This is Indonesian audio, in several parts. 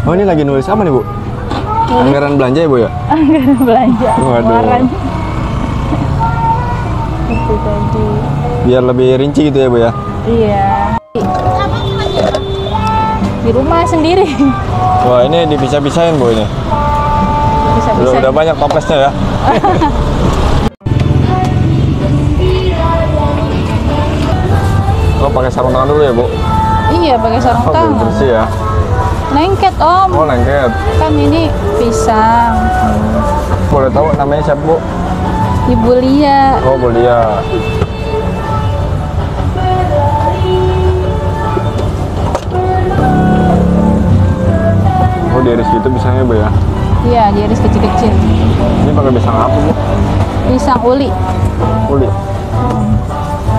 Oh, ini lagi nulis apa nih, Bu? Anggaran belanja ya, Bu ya? Anggaran belanja. Waduh. Pengeluaran. Itu tadi. Biar lebih rinci gitu ya, Bu ya? Iya. Di rumah sendiri. Wah, ini dipisah-pisahin, Bu, ini. Bisa-bisa. Udah banyak toplesnya ya. Oh, pakai sarung tangan dulu ya, Bu? Iya, pakai sarung Oh, biar tangan. bersih ya. Lengket, Om. Oh, lengket. Kan ini pisang. Boleh tahu namanya siapa, Bu? Ibu Lia. Oh, Bu Lia. Oh, diiris gitu pisangnya, Bu ya? Iya, diiris kecil-kecil. Ini pakai pisang apa, Bu? Pisang uli. Uli.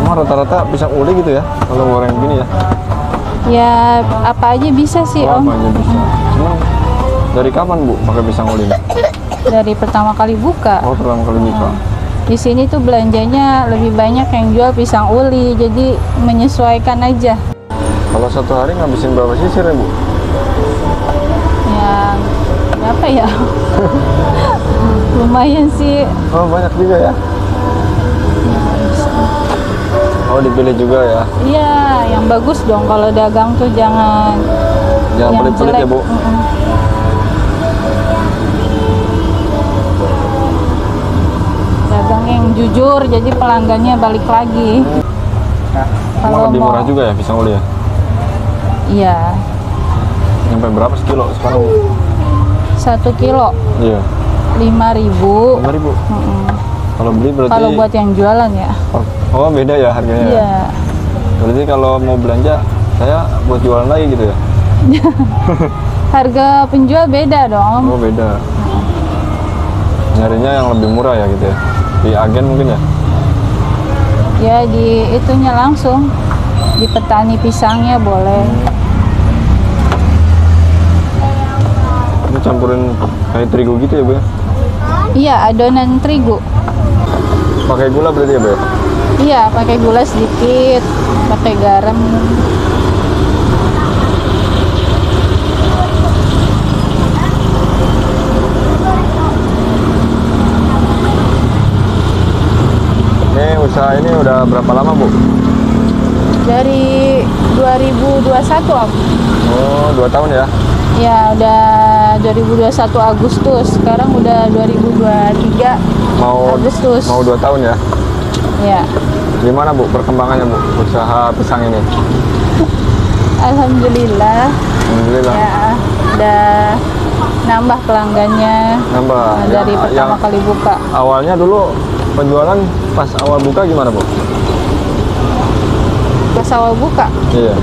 Emang rata-rata pisang uli gitu ya? Kalau goreng gini ya? Ya, apa aja bisa sih, Oh, Om. apa aja bisa. Emang dari kapan, Bu, pakai pisang uli? Dari pertama kali buka. Oh, pertama kali buka. Di sini tuh belanjanya lebih banyak yang jual pisang uli, jadi menyesuaikan aja. Kalau satu hari ngabisin berapa sisir ya, Bu? Ya, berapa ya? Lumayan sih. Oh, banyak juga ya? Oh, dipilih juga ya? Iya, yang bagus dong. Kalau dagang tuh jangan Jangan yang pelit-pelit jelek. ya, Bu? Dagang yang jujur, jadi pelanggannya balik lagi. Emang lebih murah juga ya pisang uli ya? Iya, Sampai berapa sekilo sekarang, Bu? 1 kilo Iya. 5.000. 5.000. Kalau beli berarti... Kalau buat yang jualan ya. Oh, beda ya harganya? Ya? Iya. Berarti kalau mau belanja, saya buat jualan lagi gitu ya? Harga penjual beda dong. Oh, beda. Nyarinya yang lebih murah ya gitu ya? Di agen mungkin ya? Ya di itunya langsung di petani pisangnya boleh. Ini campurin kayak terigu gitu ya, Bu ya? Iya, adonan terigu. Pakai gula berarti ya, Bu ya? Iya, pakai gula sedikit, pakai garam. Ini usaha ini udah berapa lama, Bu? Dari 2021, Om. Oh, 2 tahun ya? Ya, udah 2021 Agustus. Sekarang udah 2023 Mau Agustus. mau 2 tahun ya? Ya. Gimana, Bu, perkembangannya, Bu, usaha pisang ini? Alhamdulillah. Alhamdulillah. Ya, udah nambah pelanggannya. Nambah. Dari pertama kali buka. Awalnya dulu penjualan pas awal buka gimana, Bu? Pas awal buka, Iya.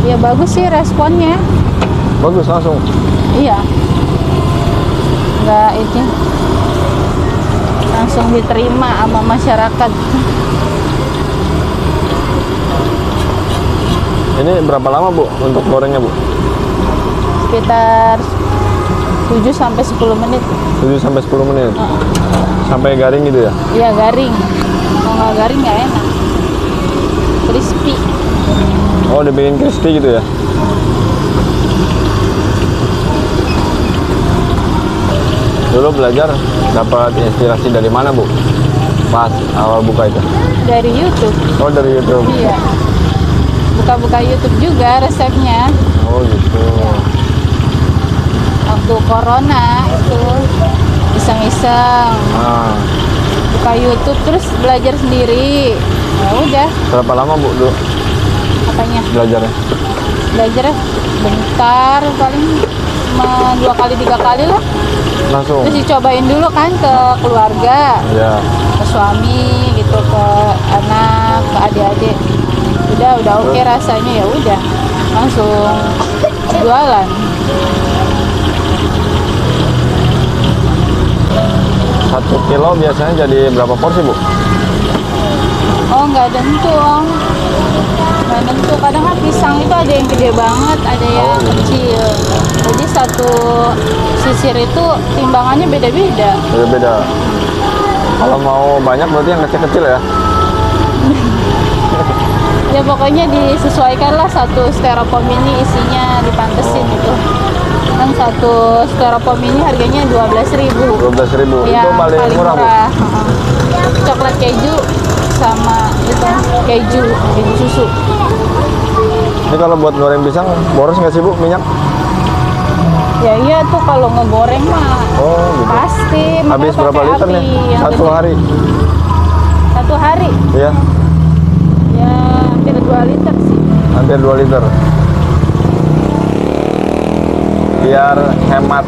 ya bagus sih responnya. Bagus langsung. Iya. Nggak ini. Langsung diterima sama masyarakat. Ini berapa lama, Bu, untuk gorengnya, Bu? Sekitar 7 sampai 10 menit. 7 sampai 10 menit. Sampai garing gitu ya? Iya, garing. Kalau nggak garing nggak enak. Crispy. Oh, dibikin crispy gitu ya? Dulu belajar dapat inspirasi dari mana, Bu? Pas awal buka itu? Dari YouTube. Oh, dari YouTube. Iya. Buka-buka YouTube juga resepnya. Oh, gitu. Waktu corona itu iseng-iseng Nah, buka YouTube terus belajar sendiri. Ya udah, berapa lama, Bu, dulu apanya? belajarnya? Belajar bentar, paling cuma 2 kali 3 kali lah. Langsung? Terus dicobain dulu kan ke keluarga, Ya. ke suami gitu, ke anak, ke adik-adik. Udah oke rasanya, ya udah langsung jualan. 1 kilo biasanya jadi berapa porsi, Bu? Oh, nggak tentu, Om. Nggak tentu. Kadang kan pisang itu ada yang gede banget, ada yang kecil. Jadi satu sisir itu timbangannya beda-beda. Beda-beda. Kalau mau banyak berarti yang kecil-kecil ya? Ya pokoknya disesuaikan lah, satu styrofoam ini isinya dipantesin itu. Kan satu styrofoam ini harganya 12.000. 12.000. Ya, Itu paling murah, Bu. Coklat keju sama itu keju susu. Ini kalau buat goreng pisang boros nggak sih, Bu, minyak? Ya iya tuh kalau ngegoreng mah Oh, gitu. pasti. Habis makanya berapa pakai liter api nih? yang Satu gede. hari. Satu hari Iya, ya hampir 2 liter sih. hampir 2 liter. Biar hemat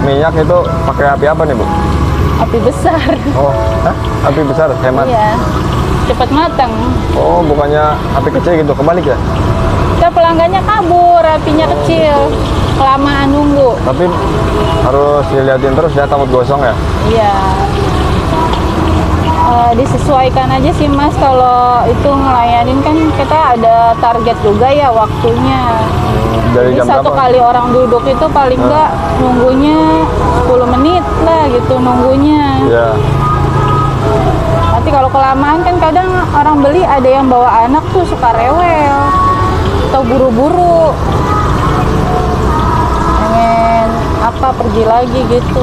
minyak itu pakai api apa nih, Bu? Api besar. Oh, hah? Api besar, hemat. Iya, cepat matang. Oh, bukannya api kecil gitu, kebalik ya? Kita pelanggannya kabur, apinya kecil, kelamaan nunggu. Tapi harus dilihatin terus ya, takut gosong ya. Iya. Disesuaikan aja sih Mas, kalau itu ngelayanin kan kita ada target juga ya waktunya. Dari Jadi jam satu berapa? kali orang duduk itu paling enggak nunggunya 10 menit lah gitu nunggunya. Iya. Nanti kalau kelamaan kan kadang orang beli ada yang bawa anak tuh suka rewel atau buru-buru. Pengen apa pergi lagi gitu.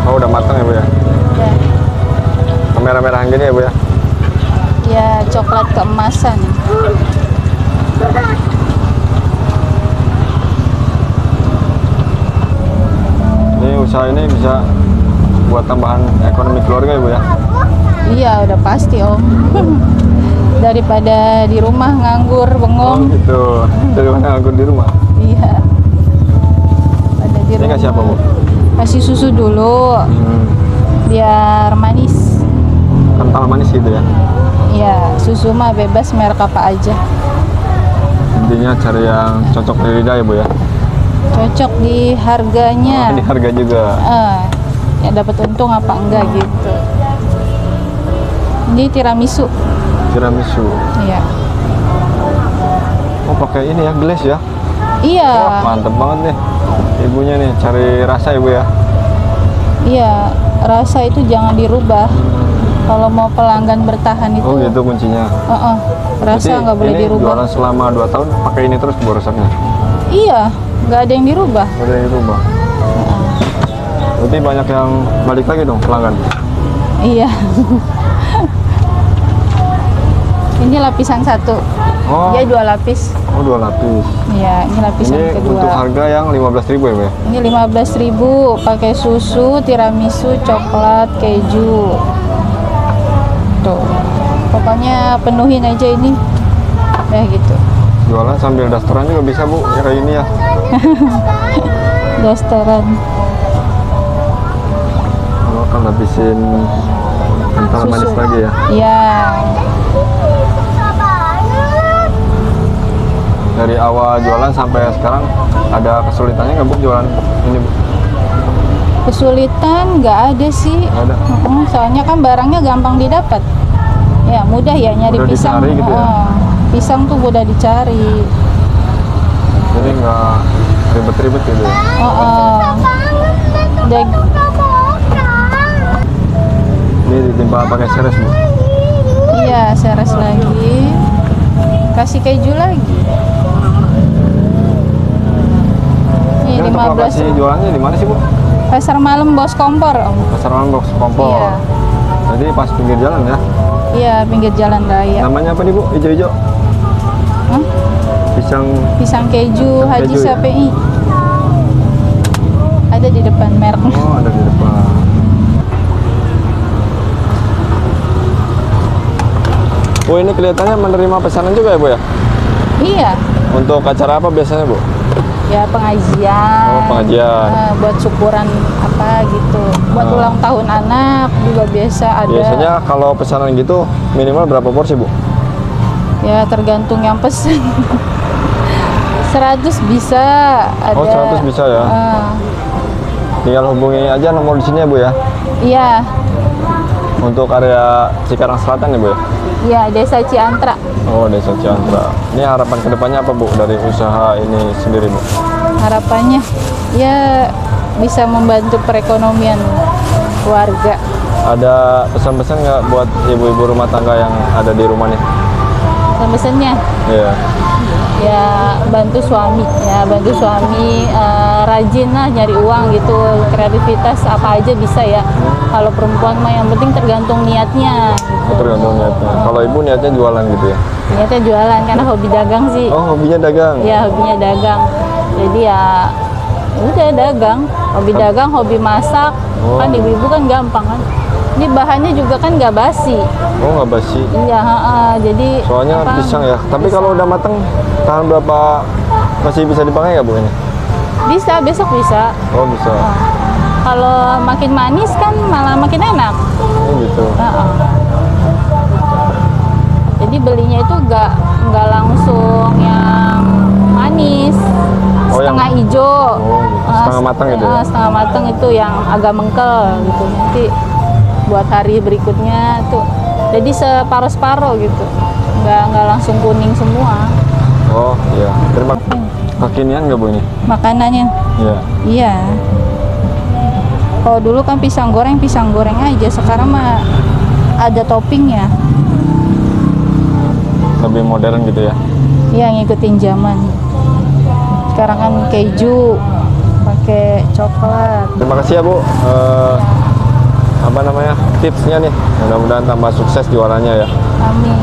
Oh, udah matang ya, Bu ya? Ya, Merah-merahan gini ya, Bu ya? ya coklat keemasan. Ini usaha ini bisa buat tambahan ekonomi keluarga ya, Bu ya? Iya udah pasti Om. Daripada di rumah nganggur Oh, bengong. gitu. Dari mana nganggur di rumah? Iya. Ada di Ini rumah. kasih apa, Bu? Kasih susu dulu biar manis. Kental manis gitu ya? Iya, susu mah bebas merek apa aja. Intinya cari yang cocok di lidah ya, Bu ya? Cocok di harganya. Ini harga juga. Ya dapat untung apa enggak gitu. Ini tiramisu. Tiramisu. Iya. Oh, pakai ini ya, glaze ya? Iya. Wah, mantep banget nih. Ibunya nih, cari rasa ya, Bu ya? Iya, rasa itu jangan dirubah. Kalau mau pelanggan bertahan itu. Oh, gitu kuncinya. Rasa Berarti nggak boleh ini dirubah. jualan selama 2 tahun pakai ini terus Bu resepnya? Iya, nggak ada yang dirubah. Nggak ada yang dirubah. Berarti banyak yang balik lagi dong pelanggan? Iya. Ini lapisan 1. Oh, Dia 2 lapis. oh 2 lapis. Iya, ini lapisan Ini kedua. untuk harga yang 15.000 ya, Bu ya? Ini 15.000 pakai susu, tiramisu, coklat, keju. Tuh. Pokoknya penuhin aja ini. Ya gitu. Jualan sambil dasteran juga bisa, Bu, ya kayak ini ya. Dasteran. Kalau kan habisin kental Susu. manis lagi ya. Iya. Dari awal jualan sampai sekarang ada kesulitannya nggak, Bu, jualan ini, Bu? Kesulitan nggak ada sih. Nggak ada. Soalnya kan barangnya gampang didapat. Ya mudah ya nyari Mudah pisang. dicari gitu ya? Pisang tuh mudah dicari. Jadi nggak ribet-ribet gitu ya. Dan Ini ditimpa pakai seres, Bu. iya seres lagi. Kasih keju lagi. Ini Ini untuk 15. lokasi jualannya di mana sih, Bu? Pasar malam Bos Kompor, Om. Pasar Malam Box Kompor. Iya. Jadi pas pinggir jalan ya. Iya, pinggir jalan raya. Namanya apa nih, Bu? Ijo-ijo. Hah? Pisang. Pisang keju Pisang Haji keju, ya? Sapi. Ada di depan mereknya. Oh, ada di depan. Bu, ini kelihatannya menerima pesanan juga ya, Bu ya? Iya. Untuk acara apa biasanya, Bu? Ya pengajian. Oh, pengajian. Buat syukuran apa gitu. Buat ulang tahun anak juga biasa ada. Biasanya kalau pesanan gitu minimal berapa porsi, Bu? Ya tergantung yang pesen. 100 bisa ada. Oh, 100 bisa ya. Tinggal hubungi aja nomor di sini ya, Bu ya. Iya. Untuk area Cikarang Selatan ya, Bu ya. Iya, Desa Ciantra. Oh, Desa Ciantra. Ini harapan kedepannya apa, Bu, dari usaha ini sendiri, Bu? Harapannya ya bisa membantu perekonomian keluarga. Ada pesan-pesan nggak buat ibu-ibu rumah tangga yang ada di rumah nih? pesennya. Iya. Ya bantu suami, rajin lah nyari uang gitu, kreativitas apa aja bisa ya. Kalau perempuan mah yang penting tergantung niatnya gitu. Tergantung niatnya. Kalau ibu niatnya jualan gitu ya? Niatnya jualan karena hobi dagang sih. Oh, hobinya dagang? Ya hobinya dagang. Jadi ya udah dagang, hobi dagang, hobi masak. Oh. Kan ibu-ibu kan gampang kan. Ini bahannya juga kan nggak basi. Oh, nggak basi? Iya, jadi soalnya apa, pisang ya. Tapi kalau udah matang, tahan berapa, masih bisa dipakai nggak Bu ini? bisa, besok bisa. Oh, bisa. Kalau makin manis kan malah makin enak. Oh, gitu. Jadi belinya itu nggak langsung yang manis, Oh, setengah hijau, Oh, gitu. Setengah matang gitu ya? setengah matang itu yang agak mengkel gitu. Nanti buat hari berikutnya tuh, jadi separuh-separuh gitu, nggak langsung kuning semua. Oh, iya. Terima kasih. Kekinian nggak Bu ini? Makanannya, Iya. iya. Kalau dulu kan pisang goreng aja, sekarang mah ada toppingnya. Lebih modern gitu ya? Iya, ngikutin zaman. Sekarang kan keju, pakai coklat. Terima kasih ya Bu. Apa namanya, tipsnya nih. Mudah-mudahan tambah sukses jualannya ya. Amin.